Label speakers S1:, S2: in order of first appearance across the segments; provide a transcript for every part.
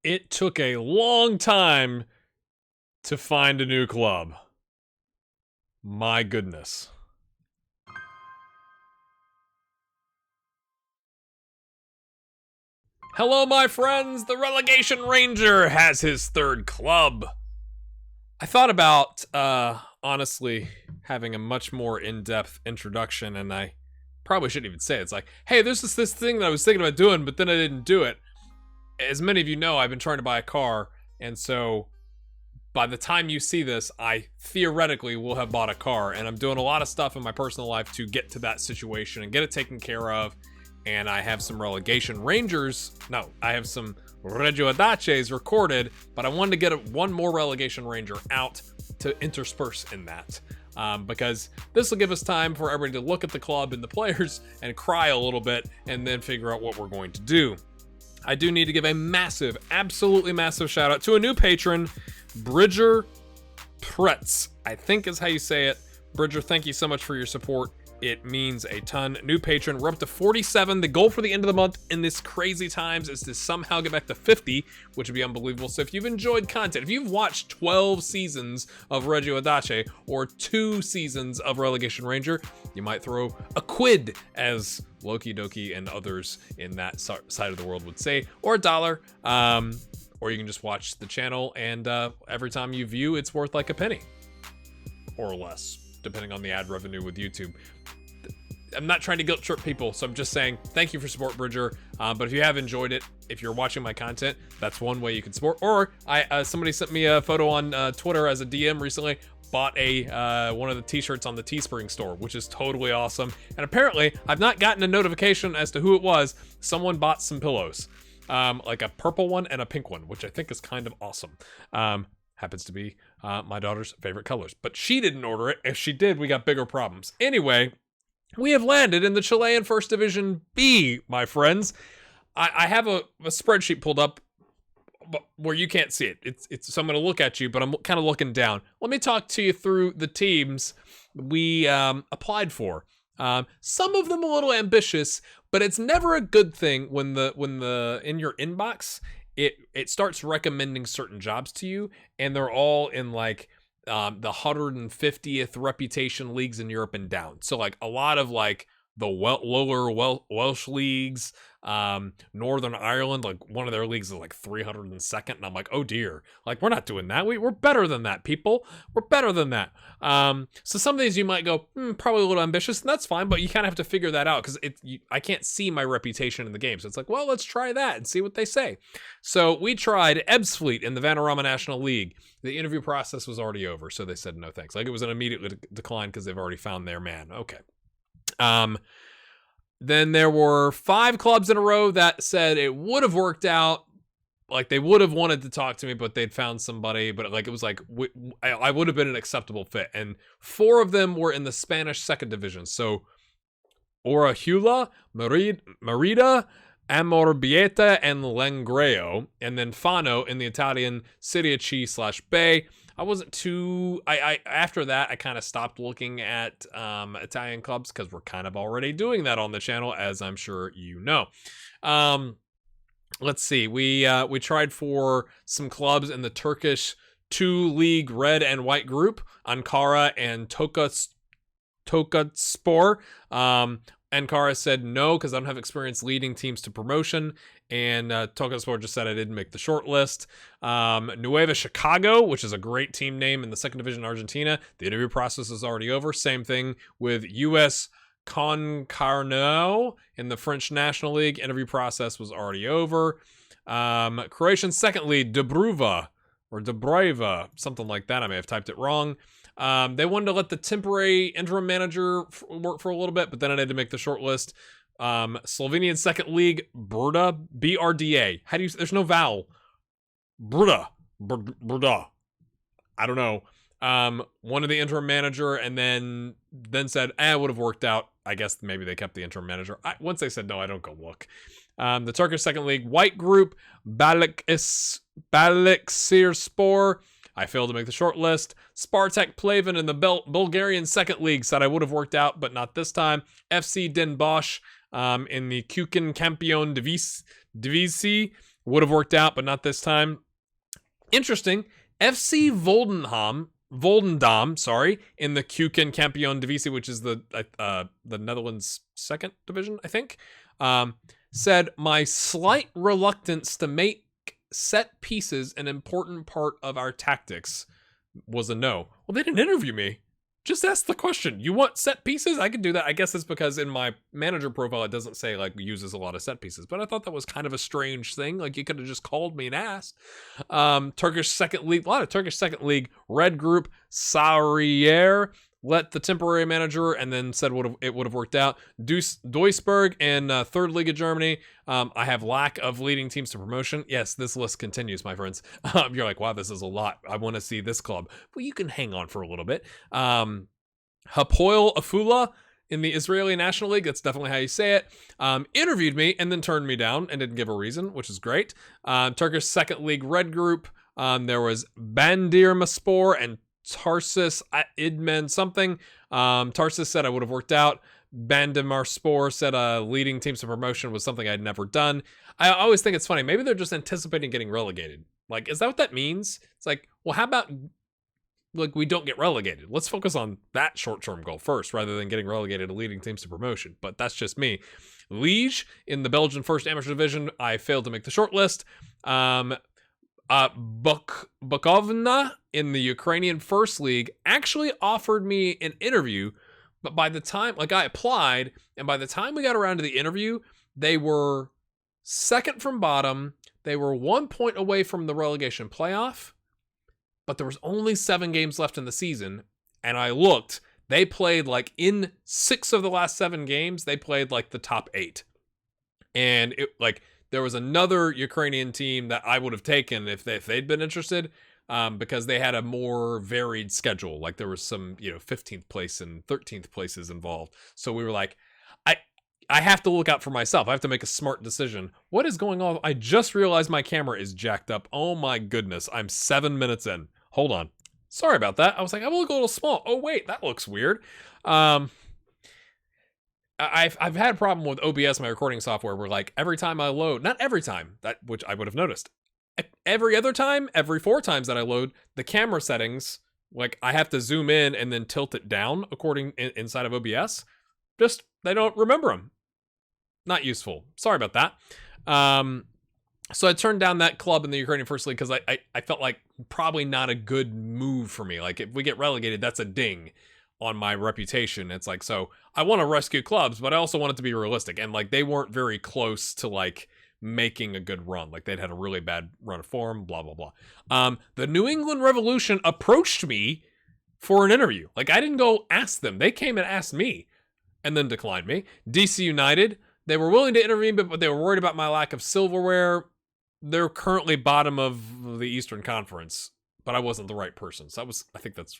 S1: It took a long time to find a new club. My goodness. Hello, my friends. The Relegation Ranger has his third club. I thought about, honestly, having a much more in-depth introduction, and I probably shouldn't even say it. It's like, hey, there's this thing that I was thinking about doing, but then I didn't do it. As many of you know, I've been trying to buy a car, and so by the time you see this, I theoretically will have bought a car, and I'm doing a lot of stuff in my personal life to get to that situation and get it taken care of. And I have some Relegation Rangers. No, I have some Regio Audaces recorded, but I wanted to get one more Relegation Ranger out to intersperse in that. Because this will give us time for everybody to look at the club and the players and cry a little bit and then figure out what we're going to do. I do need to give a massive, absolutely massive shout out to a new patron, Bridger Pretz, I think is how you say it. Bridger, thank you so much for your support. It means a ton. New patron, we're up to 47. The goal for the end of the month in this crazy times is to somehow get back to 50, which would be unbelievable. So if you've enjoyed content, if you've watched 12 seasons of Regio Audace or 2 seasons of Relegation Ranger, you might throw a quid, as Loki Doki and others in that side of the world would say, or $1. Or you can just watch the channel, and every time you view, it's worth like a penny or less, depending on the ad revenue with YouTube. I'm not trying to guilt trip people, so I'm just saying thank you for support, Bridger. But if you have enjoyed it, if you're watching my content, that's one way you can support. Or somebody sent me a photo on Twitter as a DM recently, bought one of the t-shirts on the Teespring store, which is totally awesome. And apparently, I've not gotten a notification as to who it was. Someone bought some pillows, like a purple one and a pink one, which I think is kind of awesome. Happens to be my daughter's favorite colors, but she didn't order it. If she did, we got bigger problems. Anyway, we have landed in the Chilean First Division B, my friends. I have a spreadsheet pulled up where you can't see it. So I'm going to look at you, but I'm kind of looking down. Let me talk to you through the teams we applied for. Some of them a little ambitious, but it's never a good thing when the in your inbox it starts recommending certain jobs to you, and they're all in like the 150th reputation leagues in Europe and down. So like a lot of like the lower Welsh leagues, Northern Ireland, like one of their leagues is like 302nd, and I'm like, oh dear, like we're not doing that. We're better than that, people. We're better than that. So some of these you might go, probably a little ambitious, and that's fine, but you kind of have to figure that out because I can't see my reputation in the game. So it's like, well, let's try that and see what they say. So we tried Ebbsfleet in the Vanarama National League. The interview process was already over, so they said no thanks. Like it was an immediate decline because they've already found their man. Okay. Then there were 5 clubs in a row that said it would have worked out. Like they would have wanted to talk to me, but they'd found somebody, but like, it was like, I would have been an acceptable fit. And 4 of them were in the Spanish second division. So Orahula, Merida, Amorbieta, and Langreo. And then Fano in the Italian Serie C/B. I wasn't too, after that, I kind of stopped looking at Italian clubs because we're kind of already doing that on the channel, as I'm sure you know. Let's see, we tried for some clubs in the Turkish 2-league red and white group, Ankara and Tokatspor. Ankara said no because I don't have experience leading teams to promotion, and Tokatspor just said I didn't make the short list. Nueva Chicago, which is a great team name in the second division in Argentina, the interview process is already over. Same thing with US Concarneau in the French National League, interview process was already over. Croatian second league, Dobrava, or Dobrava, something like that. I may have typed it wrong. They wanted to let the temporary interim manager work for a little bit, but then I had to make the short list. Slovenian second league, Brda, BRDA. How do you, there's no vowel. Brda. I don't know. Wanted the interim manager and then said, it would have worked out. I guess maybe they kept the interim manager. Once they said no, I don't go look. The Turkish second league, white group, Balıkesirspor. I failed to make the short list. Spartak Plaven in the Bulgarian second league said I would have worked out, but not this time. FC Den Bosch in the Kuken Campion Divisi. Would have worked out, but not this time. Interesting. FC Voldendam, sorry, in the Keuken Kampioen Divisie, which is the Netherlands second division, I think, said my slight reluctance to make set pieces an important part of our tactics was a no. Well, they didn't interview me. Just ask the question. You want set pieces? I can do that. I guess it's because in my manager profile, it doesn't say like uses a lot of set pieces, but I thought that was kind of a strange thing. Like you could have just called me and asked. Turkish second league, a lot of Turkish second league, red group, Sarıyer let the temporary manager and then said it would have worked out. Duisburg in third league of Germany. I have lack of leading teams to promotion. Yes, this list continues, my friends. You're like, wow, this is a lot. I want to see this club. Well, you can hang on for a little bit. Hapoel Afula in the Israeli National League. That's definitely how you say it. Interviewed me and then turned me down and didn't give a reason, which is great. Turkish second league red group. There was Bandırmaspor and Tarsus Idman something. Tarsus said I would have worked out. Bandırmaspor said leading teams to promotion was something I'd never done. I always think it's funny. Maybe they're just anticipating getting relegated. Like, is that what that means? It's like, well, how about like we don't get relegated? Let's focus on that short-term goal first rather than getting relegated to leading teams to promotion. But that's just me. Liege in the Belgian first amateur division, I failed to make the short list. Bukovna in the Ukrainian First League actually offered me an interview, but by the time, like I applied, and by the time we got around to the interview, they were second from bottom. They were 1 point away from the relegation playoff, but there was only 7 games left in the season, and I looked, they played like in 6 of the last 7 games, they played like the top 8. And it like, there was another Ukrainian team that I would have taken if they'd been interested, because they had a more varied schedule. Like there was some, 15th place and 13th places involved. So we were like, I have to look out for myself. I have to make a smart decision. What is going on? I just realized my camera is jacked up. Oh my goodness. I'm 7 minutes in. Hold on. Sorry about that. I was like, I will look a little small. Oh wait, that looks weird. I've had a problem with OBS, my recording software, where like every time I load, not every time, which I would have noticed, every other time, every 4 times that I load, the camera settings, like I have to zoom in and then tilt it down inside of OBS. Just, they don't remember them. Not useful. Sorry about that. So I turned down that club in the Ukrainian First League because I felt like probably not a good move for me. Like if we get relegated, that's a ding on my reputation. It's like, so I want to rescue clubs, but I also want it to be realistic. And like, they weren't very close to like making a good run. Like they'd had a really bad run of form, blah, blah, blah. The New England Revolution approached me for an interview. Like I didn't go ask them. They came and asked me and then declined me. DC United, they were willing to interview me, but they were worried about my lack of silverware. They're currently bottom of the Eastern Conference, but I wasn't the right person. So I think that's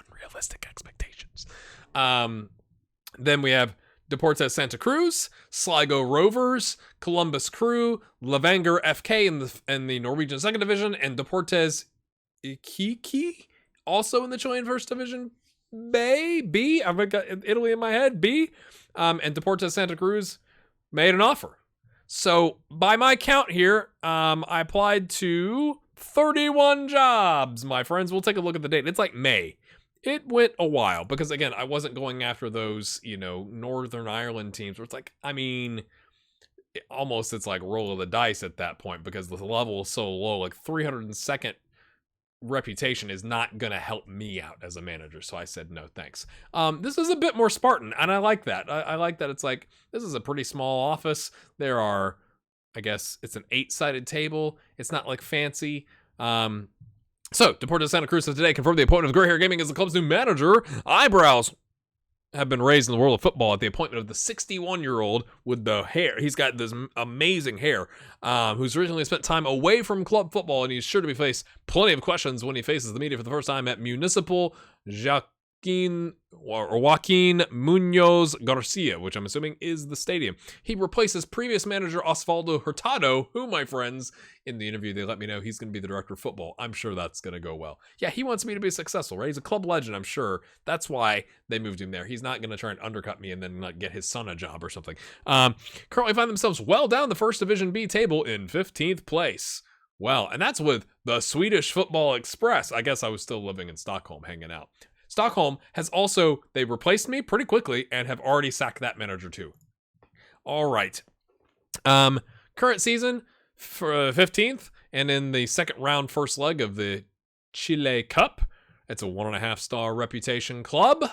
S1: unrealistic expectations. Then we have Deportes Santa Cruz, Sligo Rovers, Columbus Crew, Levanger FK in the Norwegian Second Division, and Deportes Iquique, also in the Chilean First Division. B. I've got Italy in my head. B. And Deportes Santa Cruz made an offer. So by my count here, I applied to 31 jobs, my friends. We'll take a look at the date. It's like May. It went a while because, again, I wasn't going after those, Northern Ireland teams where it's like, I mean, it's like roll of the dice at that point because the level is so low. Like 302nd reputation is not going to help me out as a manager. So I said, no, thanks. This is a bit more Spartan, and I like that. I like that it's like, this is a pretty small office. There are, I guess, it's an 8-sided table. It's not like fancy. So, Deportes Santa Cruz has today confirmed the appointment of Gray Hair Gaming as the club's new manager. Eyebrows have been raised in the world of football at the appointment of the 61-year-old with the hair. He's got this amazing hair, who's recently spent time away from club football, and he's sure to be faced plenty of questions when he faces the media for the first time at Municipal Joaquin Munoz Garcia, which I'm assuming is the stadium. He replaces previous manager Osvaldo Hurtado, who, my friends, in the interview, they let me know he's going to be the director of football. I'm sure that's going to go well. Yeah, he wants me to be successful, right? He's a club legend, I'm sure. That's why they moved him there. He's not going to try and undercut me and then not get his son a job or something. Currently find themselves well down the First Division B table in 15th place. Well, and that's with the Swedish Football Express. I guess I was still living in Stockholm hanging out. Stockholm has also, they replaced me pretty quickly and have already sacked that manager too. All right. Current season for 15th, and in the second round first leg of the Chile Cup. It's a 1.5-star reputation club.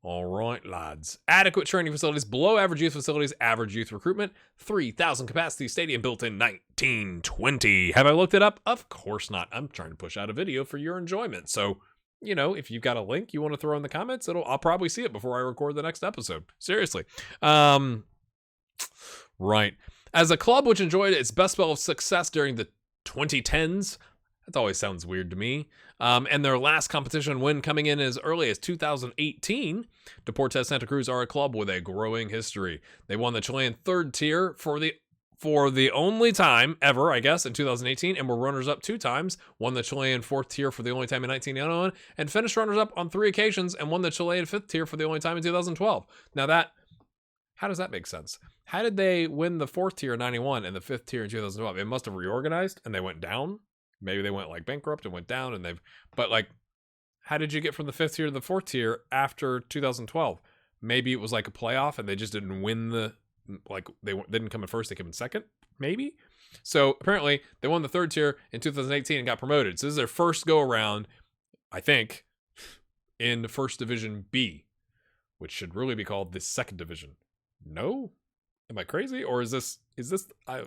S1: All right, lads. Adequate training facilities, below average youth facilities, average youth recruitment, 3,000 capacity stadium built in 1920. Have I looked it up? Of course not. I'm trying to push out a video for your enjoyment. So, you know, if you've got a link you want to throw in the comments, I'll probably see it before I record the next episode. Seriously. Right. As a club which enjoyed its best spell of success during the 2010s, that always sounds weird to me, and their last competition win coming in as early as 2018, Deportes Santa Cruz are a club with a growing history. They won the Chilean third tier for the only time ever, I guess, in 2018, and were runners-up 2 times, won the Chilean 4th tier for the only time in 1991, and finished runners-up on 3 occasions, and won the Chilean 5th tier for the only time in 2012. Now how does that make sense? How did they win the 4th tier in 91 and the 5th tier in 2012? It must have reorganized, and they went down. Maybe they went like bankrupt and went down, and but like, how did you get from the 5th tier to the 4th tier after 2012? Maybe it was like a playoff, and they just didn't win they didn't come in first, they came in second, maybe. So apparently they won the 3rd tier in 2018 and got promoted. So this is their first go around, I think, in First Division B, which should really be called the 2nd division. No, am I crazy, or is this? I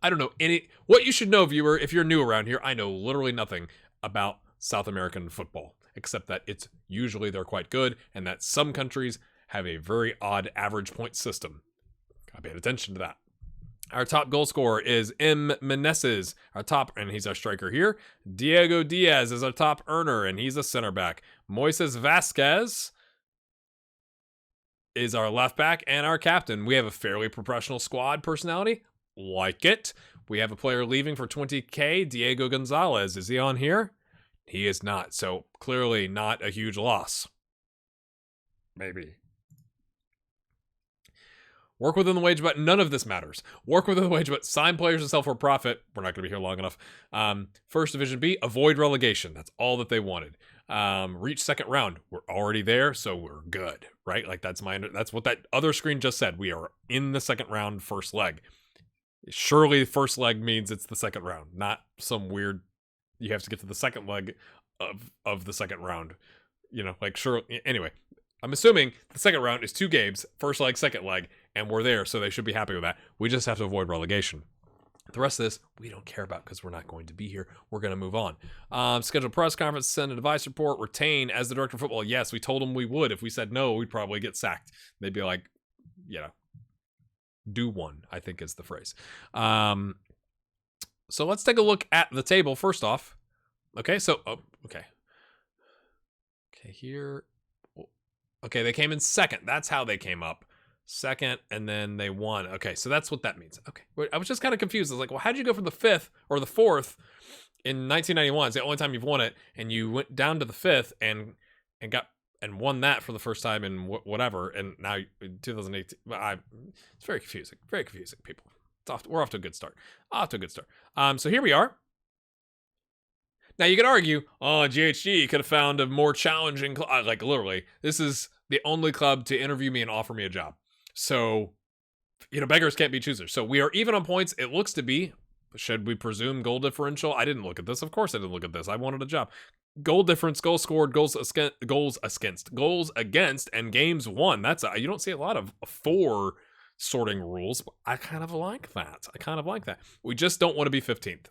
S1: don't know what you should know, viewer. If you're new around here, I know literally nothing about South American football, except that it's usually they're quite good, and that some countries have a very odd average point system. I paid attention to that. Our top goal scorer is M. Meneses, and he's our striker here. Diego Diaz is our top earner, and he's a center back. Moises Vasquez is our left back and our captain. We have a fairly professional squad personality. Like it. We have a player leaving for 20K, Diego Gonzalez. Is he on here? He is not, so clearly not a huge loss. Maybe. Work within the wage, but none of this matters. Work within the wage, but sign players and sell for profit. We're not going to be here long enough. First Division B, avoid relegation. That's all that they wanted. Reach second round. We're already there, so we're good, right? Like that's what that other screen just said. We are in the second round, first leg. Surely first leg means it's the second round, not some weird, you have to get to the second leg of the second round. You know, like sure. Anyway, I'm assuming the second round is 2 games, first leg, second leg, and we're there, so they should be happy with that. We just have to avoid relegation. The rest of this, we don't care about because we're not going to be here. We're going to move on. Schedule press conference, send an advice report, retain as the director of football. Yes, we told them we would. If we said no, we'd probably get sacked. They'd be like, you know, do one, I think is the phrase. So let's take a look at the table first off. Okay, so, okay, here. Okay, they came in second. That's how they came up. Second, and then they won. Okay, so that's what that means. Okay, I was just kind of confused. I was like, well, how did you go from the 5th or the 4th in 1991? It's the only time you've won it, and you went down to the 5th and won that for the first time in whatever, and now in 2018. It's very confusing. Very confusing, people. We're off to a good start. So here we are. Now you could argue, GHG could have found a more challenging club. Like literally, this is the only club to interview me and offer me a job. So, you know, beggars can't be choosers. So we are even on points. It looks to be. Should we presume goal differential? I didn't look at this. Of course I didn't look at this. I wanted a job. Goal difference, goals scored, goals against, and games won. You don't see a lot of 4 sorting rules. But I kind of like that. We just don't want to be 15th.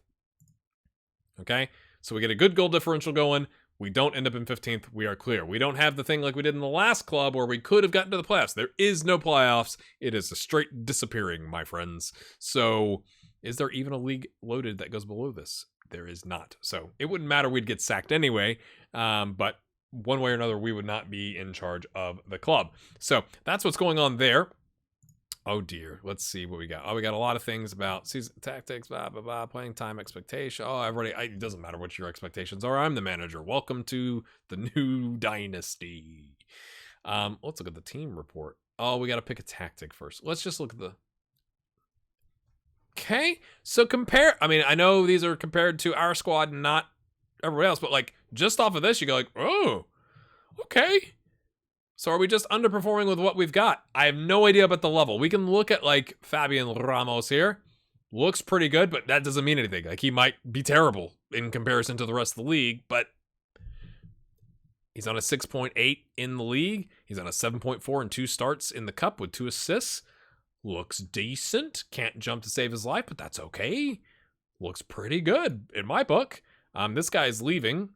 S1: Okay? So we get a good goal differential going. We don't end up in 15th. We are clear. We don't have the thing like we did in the last club where we could have gotten to the playoffs. There is no playoffs. It is a straight disappearing, my friends. So is there even a league loaded that goes below this? There is not. So it wouldn't matter. We'd get sacked anyway. But one way or another, we would not be in charge of the club. So that's what's going on there. Oh dear. Let's see what we got. Oh, we got a lot of things about season tactics, blah, blah, blah, playing time expectation. Oh, it doesn't matter what your expectations are. I'm the manager. Welcome to the new dynasty. Let's look at the team report. Oh, we got to pick a tactic first. Let's just look at the... Okay. So I know these are compared to our squad, not everybody else, but like just off of this, you go like, oh, okay. So are we just underperforming with what we've got? I have no idea about the level. We can look at like Fabian Ramos here. Looks pretty good, but that doesn't mean anything. Like he might be terrible in comparison to the rest of the league, but he's on a 6.8 in the league. He's on a 7.4 and 2 starts in the cup with 2 assists. Looks decent. Can't jump to save his life, but that's okay. Looks pretty good in my book. This guy is leaving.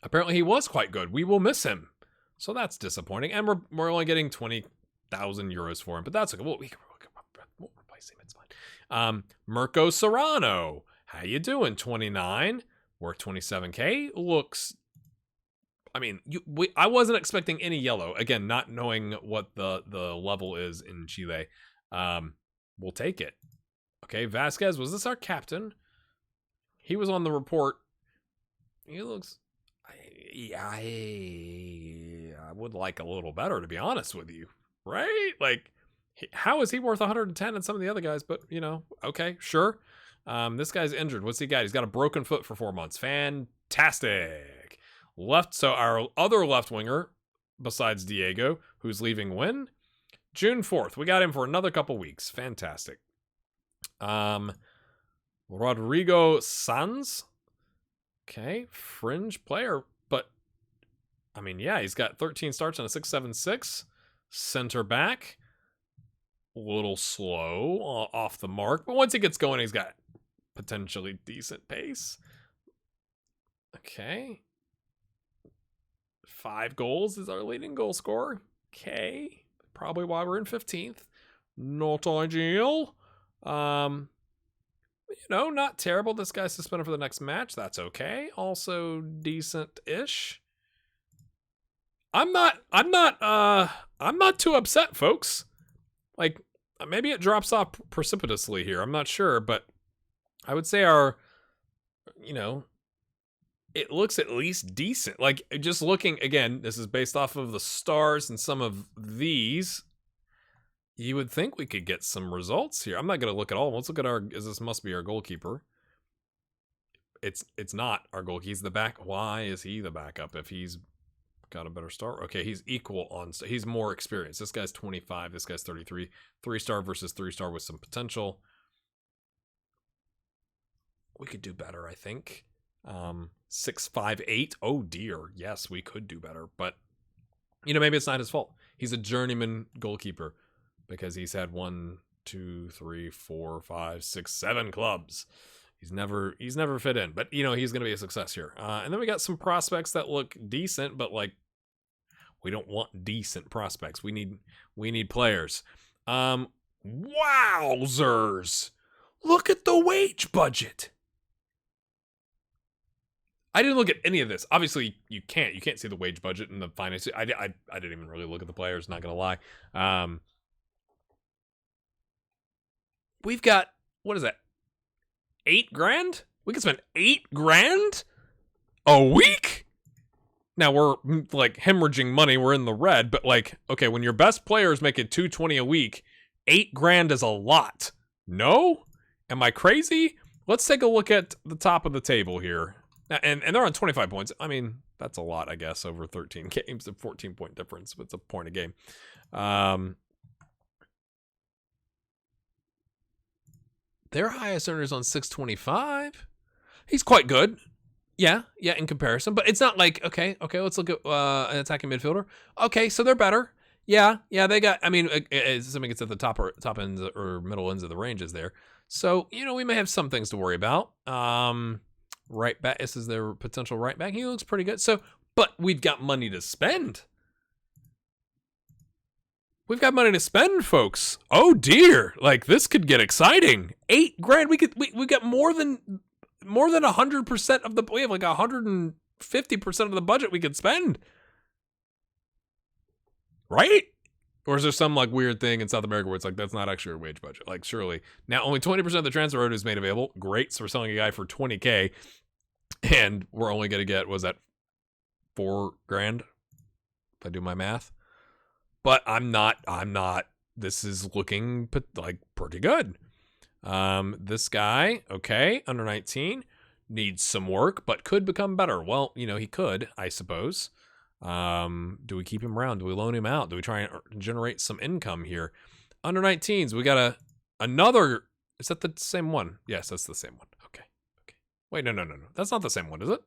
S1: Apparently he was quite good. We will miss him. So that's disappointing. And we're only getting 20,000 euros for him, but that's okay. We'll replace him. It's fine. Mirko Serrano. How you doing? 29. Worth 27K. Looks... I mean, I wasn't expecting any yellow. Again, not knowing what the level is in Chile. We'll take it. Okay, Vasquez. Was this our captain? He was on the report. He looks... I would like a little better, to be honest with you. Right? Like, how is he worth 110 and some of the other guys? But, okay, sure. This guy's injured. What's he got? He's got a broken foot for 4 months. Fantastic. So our other left winger, besides Diego, who's leaving when? June 4th. We got him for another couple weeks. Fantastic. Rodrigo Sanz. Okay, fringe player, but I mean, yeah, he's got 13 starts on a 6.76. Center back. A little slow off the mark, but once he gets going, he's got potentially decent pace. Okay. 5 goals is our leading goal scorer. Okay. Probably why we're in 15th. Not ideal. Not terrible. This guy's suspended for the next match. That's okay. Also decent-ish. I'm not too upset, folks. Like, maybe it drops off precipitously here. I'm not sure, but I would say our, it looks at least decent. Like, just looking, again, this is based off of the stars and some of these. You would think we could get some results here. I'm not going to look at all. Let's look at this must be our goalkeeper. It's not our goalkeeper. He's the back. Why is he the backup if he's got a better start? Okay, he's equal on. He's more experienced. This guy's 25. This guy's 33. 3-star versus 3-star with some potential. We could do better, I think. 6'5'8". Oh dear. Yes, we could do better. But, maybe it's not his fault. He's a journeyman goalkeeper. Because he's had 1, 2, 3, 4, 5, 6, 7 clubs. He's never fit in. But, he's going to be a success here. And then we got some prospects that look decent, but, like, we don't want decent prospects. We need players. Wowzers! Look at the wage budget! I didn't look at any of this. Obviously, you can't see the wage budget and the finance. I didn't even really look at the players, not going to lie. We've got, what is that? $8,000? We can spend $8,000 a week? Now we're like hemorrhaging money. We're in the red, but like, okay, when your best player is making $220 a week, $8,000 is a lot. No? Am I crazy? Let's take a look at the top of the table here. And they're on 25 points. I mean, that's a lot, I guess, over 13 games. A 14-point difference. It's a point a game. Their highest earner is on 625. He's quite good. Yeah, in comparison. But it's not like, okay, let's look at an attacking midfielder. Okay, so they're better. Yeah, they got, I mean, assuming it's at the top ends or middle ends of the ranges there. So, we may have some things to worry about. Right back, this is their potential right back. He looks pretty good. So, but we've got money to spend. We've got money to spend, folks. Oh dear, like this could get exciting. $8,000. We got more than 100% of the. We have like 100 and 50% of the budget we could spend. Right? Or is there some like weird thing in South America where it's like, that's not actually a wage budget? Like, surely. Now, only 20% of the transfer road is made available. Great. So we're selling a guy for $20K. And we're only going to get, was that $4,000? If I do my math. But I'm not, this is looking like pretty good. This guy, okay, under 19, needs some work, but could become better. Well, he could, I suppose. Do we keep him around? Do we loan him out? Do we try and generate some income here? Under 19s, we got another, is that the same one? Yes, that's the same one. Okay. Wait, no. That's not the same one, is it?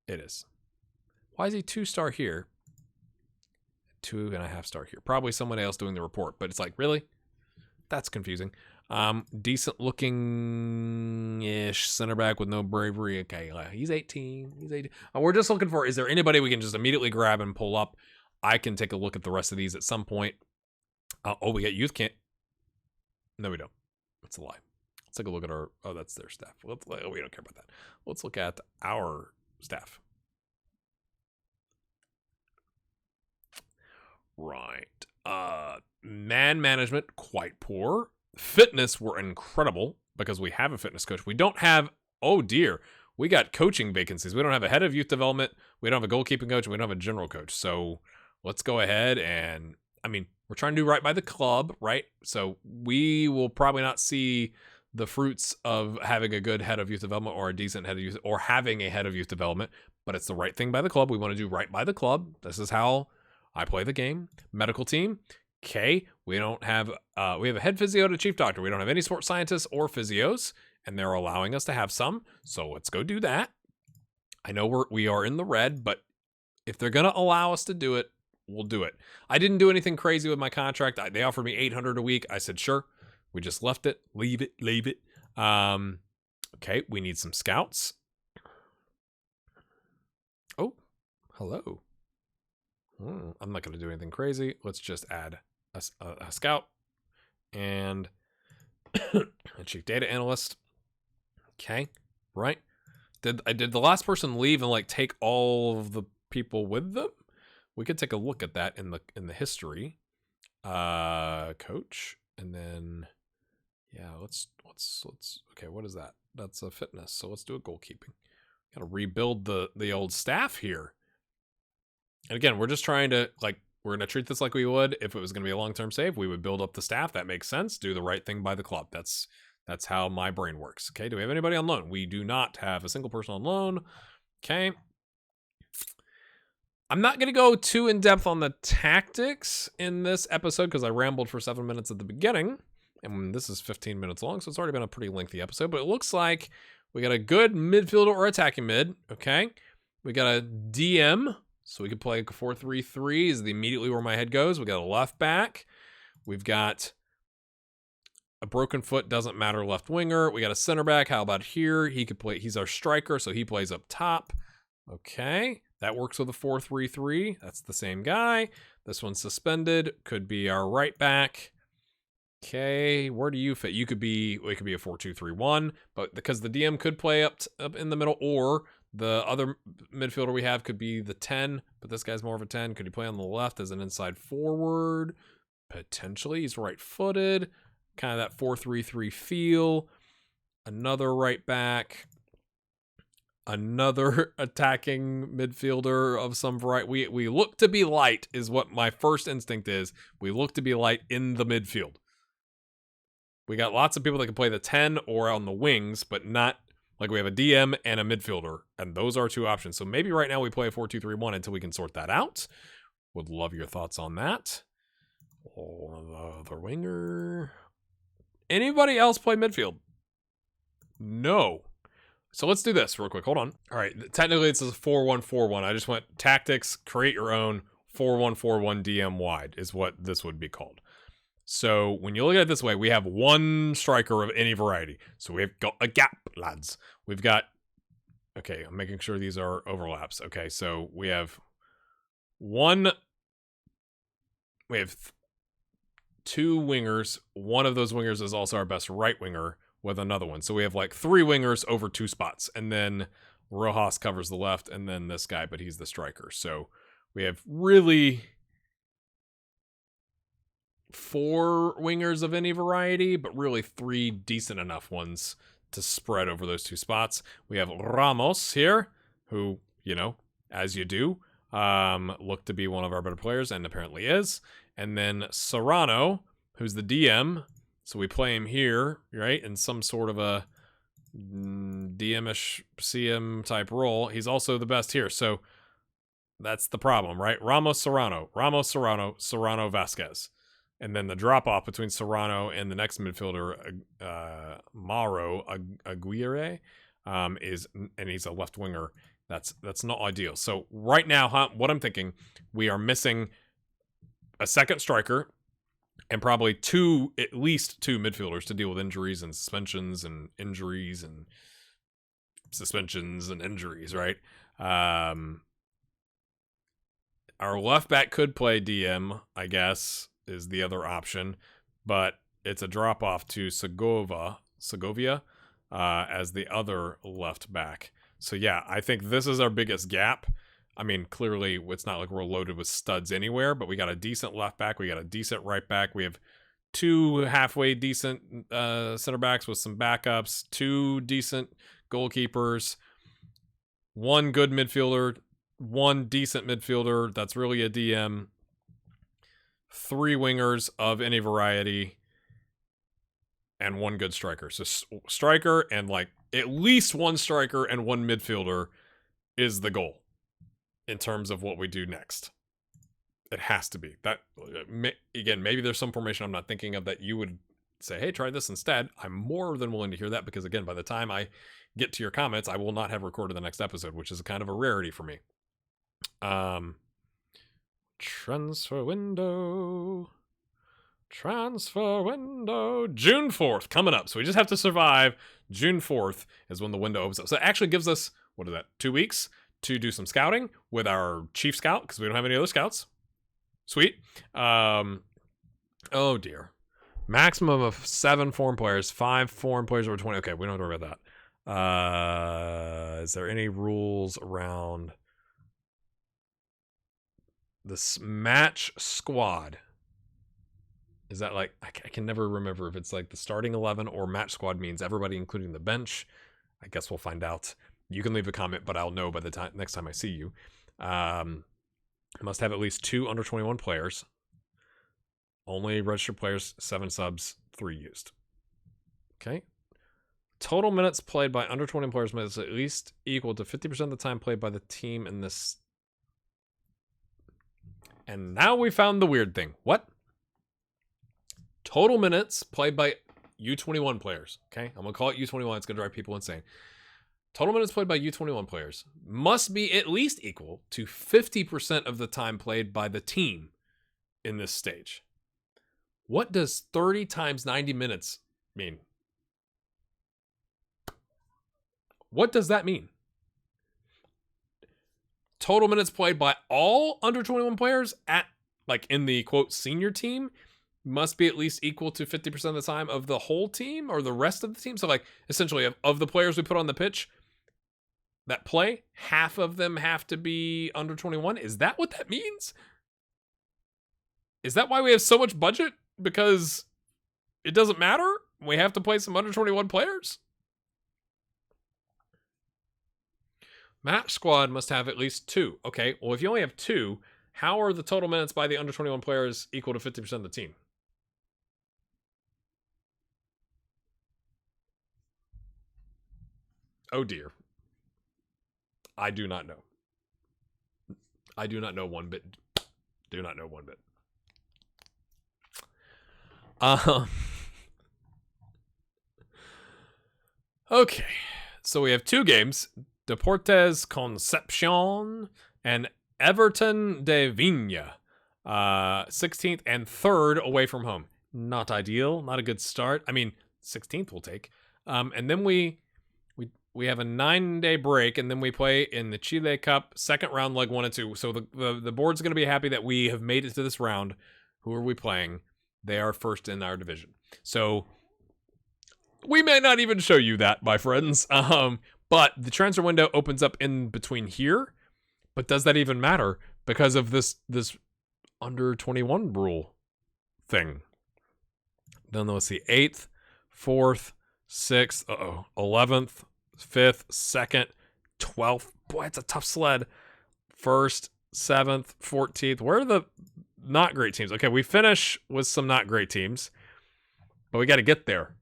S1: It is. Why is he 2-star here? 2.5-star here. Probably someone else doing the report, but it's like, really? That's confusing. Decent looking ish center back with no bravery. Okay, he's 18. We're just looking for, is there anybody we can just immediately grab and pull up? I can take a look at the rest of these at some point. We got youth camp. No, we don't. That's a lie. Let's take a look at our, that's their staff. We don't care about that. Let's look at our staff. Right. Man management, quite poor. Fitness, we're incredible because we have a fitness coach. We don't have, oh dear, we got coaching vacancies. We don't have a head of youth development. We don't have a goalkeeping coach. And we don't have a general coach. So let's go ahead and, we're trying to do right by the club, right? So we will probably not see the fruits of having a good head of youth development or a decent head of youth or having a head of youth development, but it's the right thing by the club. We want to do right by the club. This is how I play the game. Medical team. Okay, we don't have, we have a head physio and a chief doctor. We don't have any sports scientists or physios, and they're allowing us to have some. So let's go do that. I know we are in the red, but if they're going to allow us to do it, we'll do it. I didn't do anything crazy with my contract. They offered me $800 a week. I said, sure. We just left it. Leave it. Okay, we need some scouts. Oh, hello. I'm not going to do anything crazy. Let's just add a scout and a chief data analyst. Okay, right. Did the last person leave and like take all of the people with them? We could take a look at that in the history. Coach, and then yeah, let's okay, what is that? That's a fitness. So let's do a goalkeeping. Got to rebuild the old staff here. And again, we're just trying to, we're going to treat this like we would if it was going to be a long-term save. We would build up the staff. That makes sense. Do the right thing by the club. That's how my brain works. Okay, do we have anybody on loan? We do not have a single person on loan. Okay. I'm not going to go too in-depth on the tactics in this episode because I rambled for 7 minutes at the beginning. And this is 15 minutes long, so it's already been a pretty lengthy episode. But it looks like we got a good midfielder or attacking mid. Okay. We got a DM. So we could play a 4-3-3 is immediately where my head goes. We got a left back. We've got a broken foot, doesn't matter, left winger. We got a center back. How about here? He could play, he's our striker, so he plays up top. Okay, that works with a 4-3-3. That's the same guy. This one's suspended. Could be our right back. Okay, where do you fit? It could be a 4-2-3-1, but because the DM could play up in the middle, or the other midfielder we have could be the 10, but this guy's more of a 10. Could he play on the left as an inside forward? Potentially. He's right-footed. Kind of that 4-3-3 feel. Another right back. Another attacking midfielder of some variety. We look to be light is what my first instinct is. We look to be light in the midfield. We got lots of people that can play the 10 or on the wings, but not... we have a DM and a midfielder, and those are two options. So maybe right now we play a 4-2-3-1 until we can sort that out. Would love your thoughts on that. Or the other winger. Anybody else play midfield? No. So let's do this real quick. Hold on. All right. Technically, it's a 4-1-4-1. I just went tactics, create your own 4-1-4-1 DM wide is what this would be called. So when you look at it this way, we have one striker of any variety. So we've got a gap, lads. We've got, okay, I'm making sure these are overlaps. Okay, so we have two wingers. One of those wingers is also our best right winger with another one. So we have 3 wingers over 2 spots. And then Rojas covers the left, and then this guy, but he's the striker. So we have really 4 wingers of any variety, but really 3 decent enough ones to spread over those 2 spots. We have Ramos here, who, as you do, look to be one of our better players, and apparently is. And then Serrano, who's the DM. So we play him here, right, in some sort of a DM-ish CM type role. He's also the best here. So that's the problem, right? Ramos, Serrano, Serrano, Vasquez. And then the drop-off between Serrano and the next midfielder, Mauro Aguirre, and he's a left winger. That's not ideal. So right now, what I'm thinking, we are missing a second striker and probably at least two midfielders to deal with injuries and suspensions and injuries and suspensions and injuries, right? Our left back could play DM, I guess, is the other option, but it's a drop off to Segovia as the other left back. So yeah, I think this is our biggest gap. I mean, clearly it's not like we're loaded with studs anywhere, but we got a decent left back, we got a decent right back, we have 2 halfway decent center backs with some backups, 2 decent goalkeepers, 1 good midfielder, 1 decent midfielder that's really a DM, 3 wingers of any variety, and 1 good striker. So striker and like at least 1 striker and 1 midfielder is the goal in terms of what we do next. It has to be. That, again, maybe there's some formation I'm not thinking of that you would say, hey, try this instead. I'm more than willing to hear that because, again, by the time I get to your comments, I will not have recorded the next episode, which is kind of a rarity for me. Transfer window, June 4th coming up. So we just have to survive. June 4th is when the window opens up. So it actually gives us, 2 weeks to do some scouting with our chief scout because we don't have any other scouts. Sweet. Oh dear. Maximum of 7 foreign players, 5 foreign players over 20. Okay, we don't have to worry about that. Is there any rules around this match squad? Is that like, I can never remember if it's like the starting 11 or match squad means everybody including the bench. I guess we'll find out. You can leave a comment, but I'll know by the next time I see you. Must have at least 2 under 21 players. Only registered players, 7 subs, 3 used. Okay. Total minutes played by under 20 players must at least equal to 50% of the time played by the team in this. And now we found the weird thing. What? Total minutes played by U21 players. Okay. I'm going to call it U21. It's going to drive people insane. Total minutes played by U21 players must be at least equal to 50% of the time played by the team in this stage. What does 30 times 90 minutes mean? What does that mean? Total minutes played by all under 21 players in the quote senior team must be at least equal to 50% of the time of the whole team or the rest of the team. So essentially of the players we put on the pitch that play, half of them have to be under 21. Is that what that means? Is that why we have so much budget? Because it doesn't matter? We have to play some under 21 players? Match squad must have at least 2. Okay, well, if you only have 2, how are the total minutes by the under 21 players equal to 50% of the team? Oh dear. I do not know. I do not know one bit. Do not know one bit. Okay. So we have 2 games. Deportes Concepcion and Everton de Viña. 16th and 3rd away from home. Not ideal. Not a good start. I mean, 16th we'll take. And then we have a 9-day break, and then we play in the Chile Cup, second round, leg 1 and 2. So the board's going to be happy that we have made it to this round. Who are we playing? They are first in our division. So we may not even show you that, my friends. But the transfer window opens up in between here. But does that even matter because of this under 21 rule thing? Then let's see, 8th, 4th, 6th, 11th, 5th, 2nd, 12th. Boy, it's a tough sled. 1st, 7th, 14th. Where are the not great teams? Okay, we finish with some not great teams, but we got to get there.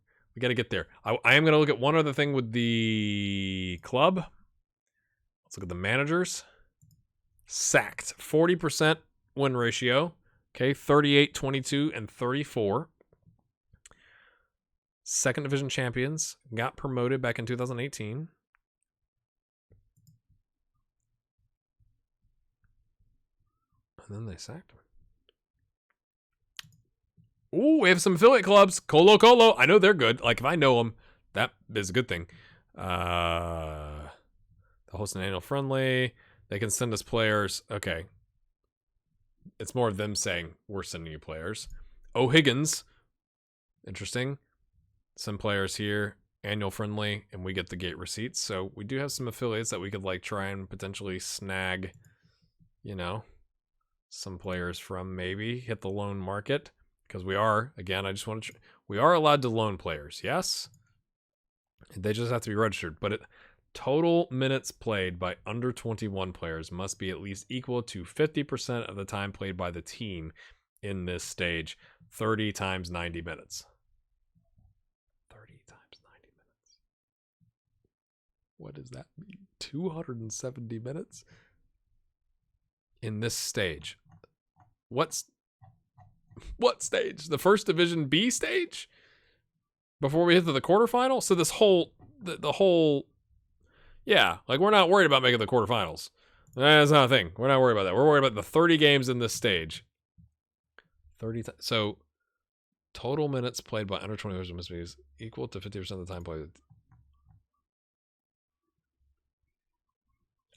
S1: I am going to look at one other thing with the club. Let's look at the managers. Sacked, 40% win ratio. Okay, 38, 22, and 34. Second division champions. Got promoted back in 2018. And then they sacked him. Ooh, we have some affiliate clubs. Colo. I know they're good. Like, if I know them, that is a good thing. The host an annual friendly. They can send us players. Okay. It's more of them saying, we're sending you players. O'Higgins. Interesting. Some players here. Annual friendly. And we get the gate receipts. So we do have some affiliates that we could, like, try and potentially snag, you know, some players from, maybe hit the loan market. Because we are, again, I just want to, we are allowed to loan players, yes? They just have to be registered. But total minutes played by under 21 players must be at least equal to 50% of the time played by the team in this stage. 30 times 90 minutes. 30 times 90 minutes. What does that mean? 270 minutes? In this stage. What stage? The first division B stage? Before we hit to the quarterfinal? So this whole, the whole, yeah, like we're not worried about making the quarterfinals. That's not a thing. We're not worried about that. We're worried about the 30 games in this stage. 30, so total minutes played by under 20 players must be equal to 50% of the time played.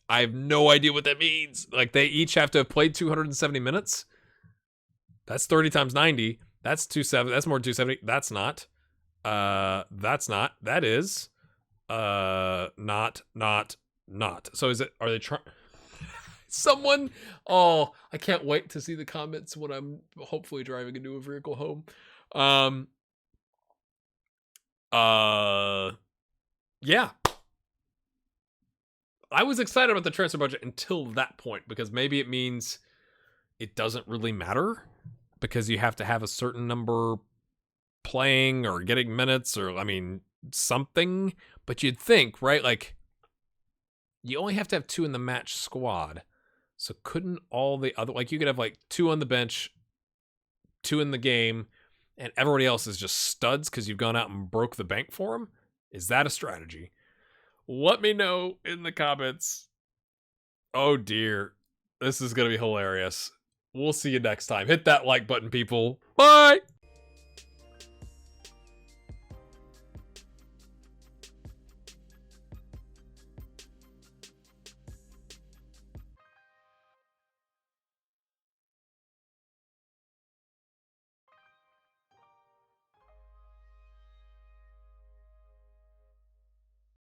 S1: I have no idea what that means. Like, they each have to have played 270 minutes? That's 30 times 90. That's 270. That's more than 270. That's not. That's not. That is. Not. So is it, are they trying? Someone, oh, I can't wait to see the comments when I'm hopefully driving into a vehicle home. Yeah. I was excited about the transfer budget until that point, because maybe it means it doesn't really matter because you have to have a certain number playing or getting minutes or, I mean, something. But you'd think, right? Like, you only have to have 2 in the match squad. So couldn't all the other, like, you could have like 2 on the bench, 2 in the game, and everybody else is just studs because you've gone out and broke the bank for them? Is that a strategy? Let me know in the comments. Oh dear. This is going to be hilarious. We'll see you next time. Hit that like button, people. Bye!